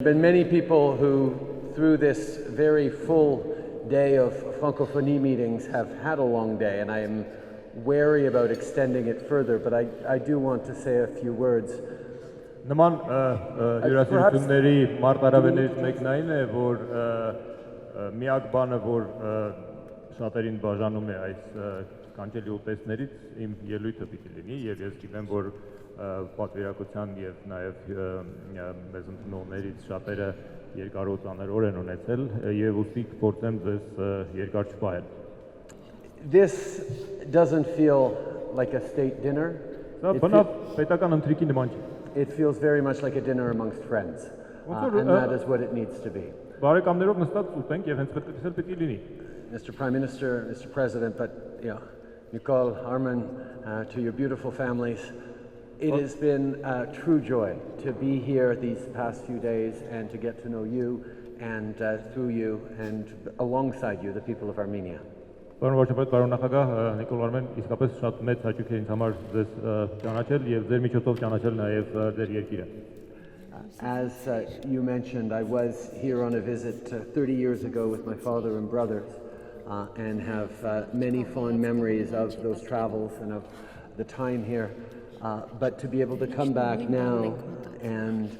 There have been many people who, through this very full day of Francophonie meetings, have had a long day, and I am wary about extending it further, but I do want to say a few words. Նման հյուրասիրությունների մարտահրավերներից մեկն այն է, որ միակ բանը, որ շատերին բաժանում է այս կանչելի ուտեստներից, իմ ելույթը պիտի լինի, եւ ես գիտեմ, որ պատվիրակության եւ նաեւ մեզ ընդունողներից շատերը երկար ու ծանր օր են ունեցել եւ ուստի կփորձեմ ձեզ երկար չպահել. This doesn't feel like a state dinner. Բնավ պետական ընթրիքի նման չի. It feels very much like a dinner amongst friends, and that is what it needs to be. Բարեկամներով նստած ուտենք եւ հենց պետք է լինի. Mr. Prime Minister, Mr. President, but Nicole, Armin, to your beautiful families, it has been a true joy to be here these past few days and to get to know you and through you and alongside you, the people of Armenia. Պարոն վարչապետ, պարոն նախագահ, Նիկոլ Արմեն, իսկապես շատ մեծ հաճույք է ինձ համար ձեզ ճանաչել եւ ձեր միջոցով ճանաչել նաեւ ձեր երկիրը. As you mentioned, I was here on a visit 30 years ago with my father and brothers and have many fond memories of those travels and of the time here. But to be able to come back now and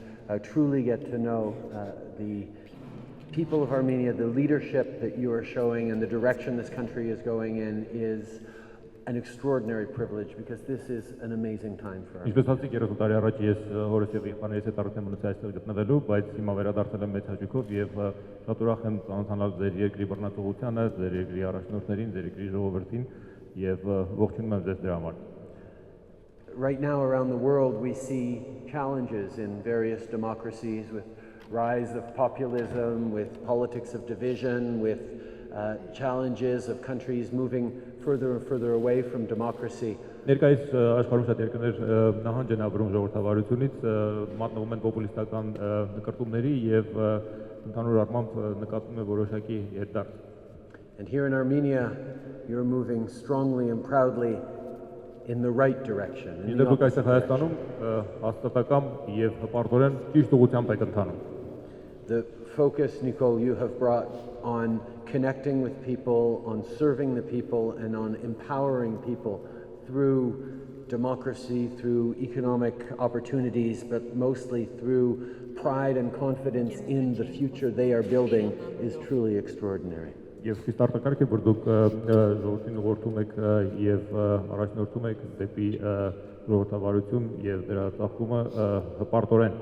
truly get to know the people of Armenia, the leadership that you are showing and the direction this country is going in is an extraordinary privilege because this is an amazing time for us. Ինչպես ասացիք 30 տարի առաջ ես հորս եւ եղբայրներիս հետ արդեն մնացի այստեղ գտնվելու, բայց հիմա վերադարձել եմ մեծ հաճույքով եւ շատ ուրախ եմ ծանոթանալ ձեր երկրի բռնատողությանը, ձեր երկրի առաջնորդներին, ձեր երկրի ժողովրդին եւ ողջունում եմ ձեզ դրա համար. Right now around the world we see challenges in various democracies with rise of populism, with politics of division, with challenges of countries moving further and further away from democracy. Ներկայիս աշխարհում շատ երկրներ նահանջ են ապրում ժողովրդավարությունից, մատնվում են պոպուլիստական նկարտումների եւ ընդհանուր առմամբ նկատվում է որոշակի հետդարձ. And here in Armenia you're moving strongly and proudly in the right direction. Դուք այստեղ Հայաստանում հաստատակամ եւ հպարտորեն ճիշտ ուղղությամբ եք ընթանում. The focus, Nicole, you have brought on connecting with people, on serving the people, and on empowering people through democracy, through economic opportunities, but mostly through pride and confidence in the future they are building is truly extraordinary. Եվ խիստ արտակարգ է, որ դուք ժողովրդին ուղղորդում եք եւ առաջնորդում եք դեպի ժողովրդավարություն եւ դրա ծաղկումը հպարտորեն.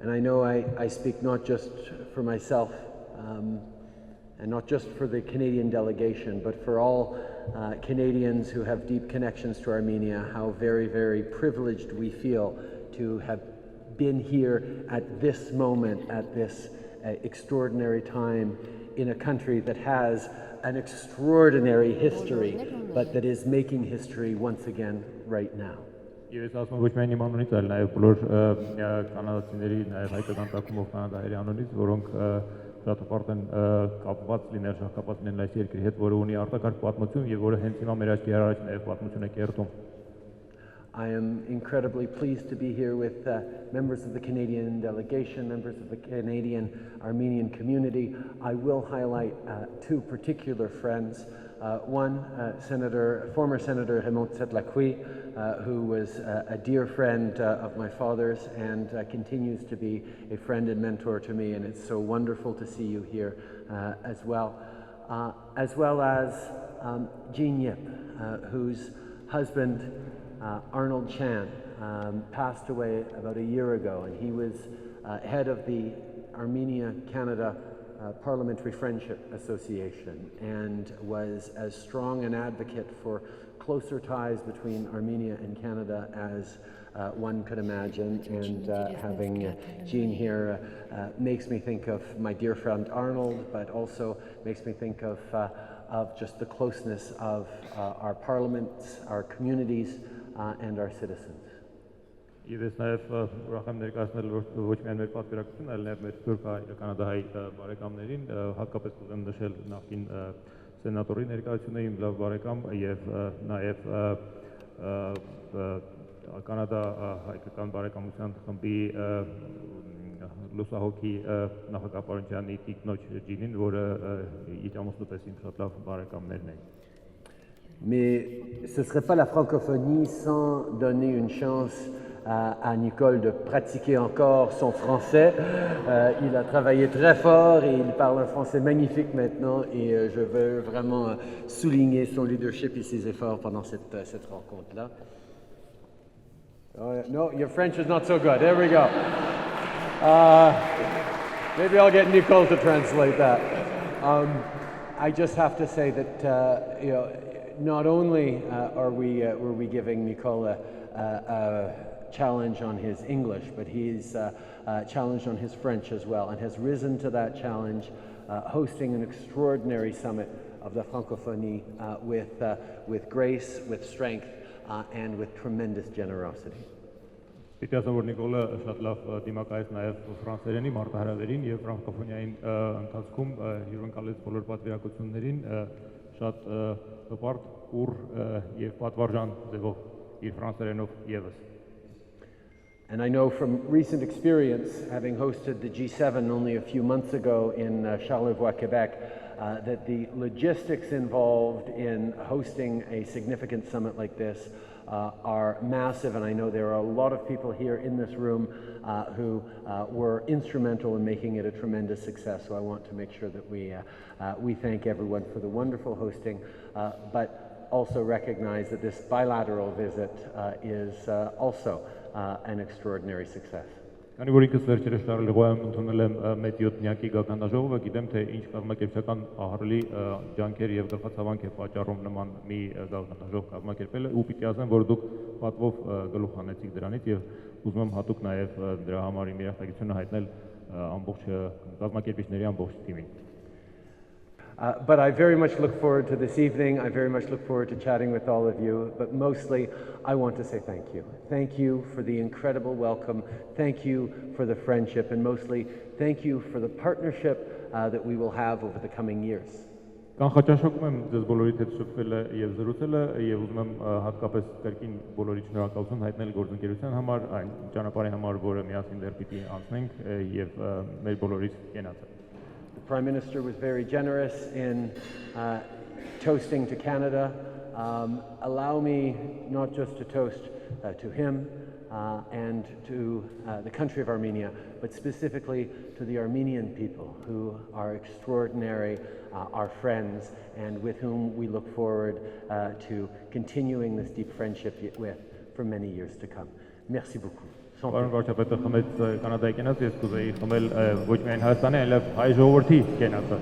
And I know I speak not just for myself and not just for the Canadian delegation, but for all Canadians who have deep connections to Armenia, how very, very privileged we feel to have been here at this moment, at this extraordinary time in a country that has an extraordinary history, but that is making history once again right now. Ես ասում ոչ միայն իմ անունից, այլ նաև բոլոր կանադացիների, նաև հայկական տակումով Կանադայի անունից, որոնք շատ հպարտ են կապված լինել, շահկապված լինել այս երկրի հետ, որը ունի արտակարգ պատմություն եւ որը հենց հիմա մեր աչքի առաջ նաև պատմություն է կերտում. I am incredibly pleased to be here with members of the Canadian delegation, members of the Canadian Armenian community. I will highlight two particular friends. One, former Senator Hemont Setlakwi, who was a dear friend of my father's and continues to be a friend and mentor to me, and it's so wonderful to see you here as well as Jean Yip, whose husband Arnold Chan passed away about a year ago, and he was head of the Armenia-Canada Parliamentary Friendship Association and was as strong an advocate for closer ties between Armenia and Canada as one could imagine, and having Jean here makes me think of my dear friend Arnold, but also makes me think of just the closeness of our parliaments, our communities, and our citizens. Եվ ես նաև ուրախ եմ ներկայացնել ոչ միայն մեր պատվիրակություն, այլ նաև մեր Թուրք Կանադայի բարեկամներին, հատկապես կուզեմ նշել նախկին սենատորի ներկայությունը, իմ լավ բարեկամ եւ նաև Կանադա հայկական բարեկամության խմբի լուսահոգի նախագահապարունչյանի տիկնոջ ջինին, որը իր ամուսնու պես իմ շատ լավ բարեկամներն էին։ Mais ce ne serait pas la francophonie sans donner une chance à Nicole de pratiquer encore son français. Il a travaillé très fort et il parle un français magnifique maintenant et je veux vraiment souligner son leadership et ses efforts pendant cette rencontre-là. No, your French is not so good. There we go. Maybe I'll get Nicole to translate that. I just have to say that not only were we giving Nikola a challenge on his English, but he's challenged on his French as well, and has risen to that challenge, hosting an extraordinary summit of the francophonie with grace, with strength, and with tremendous generosity. Պիտի ասեմ, որ Նիկոլը շատ լավ դիմակայեց նաև ֆրանսերենի մարտահրավերին եւ ֆրանկոֆոնիային ընթացքում հյուրընկալեց բոլոր պատվիրակություններին շատ հպարտ, ուռ եւ պատվարժան ձևով իր ֆրանսերենով եւս. And I know from recent experience, having hosted the G7 only a few months ago in Charlevoix, Quebec, that the logistics involved in hosting a significant summit like this are massive, and I know there are a lot of people here in this room who were instrumental in making it a tremendous success. So I want to make sure that we thank everyone for the wonderful hosting, but also recognize that this bilateral visit is also an extraordinary success. Քանի որ ինքս վերջերս Շարլեվոյում ընդունել եմ մեծ 7-նյակի գագաթնաժողովը, գիտեմ թե ինչ կազմակերպչական ահռելի ջանքեր եւ գլխացավանք է պատճառում նման մի գագաթնաժողով կազմակերպելը, ու պիտի ասեմ, որ դուք պատվով գլուխ հանեցիք դրանից եւ ուզում եմ հատուկ նաեւ դրա համար իմ երախտագիտությունը հայտնել ամբողջ կազմակերպիչների ամբողջ թիմին. But I very much look forward to this evening. I very much look forward to chatting with all of you. But mostly, I want to say thank you. Thank you for the incredible welcome. Thank you for the friendship. And mostly, thank you for the partnership that we will have over the coming years. Կանխաճաշակում եմ ձեզ բոլորիդ հետ շփվելը եւ զրուցելը եւ ուզում եմ հատկապես կրկին բոլորի շնորհակալություն հայտնել գործընկերության համար, այն ճանապարհի համար, որը միասին դեռ պիտի անցնենք եւ մեր բոլորից կենացը. The Prime Minister was very generous in toasting to Canada. Allow me not just to toast to him and to the country of Armenia, but specifically to the Armenian people who are extraordinary, our friends, and with whom we look forward to continuing this deep friendship with for many years to come. Merci beaucoup. Պարոն վարչապետը խմեց Կանադայի կենացը, ես կուզեի խմել ոչ միայն Հայաստանի, այլև հայ ժողովրդի կենացը։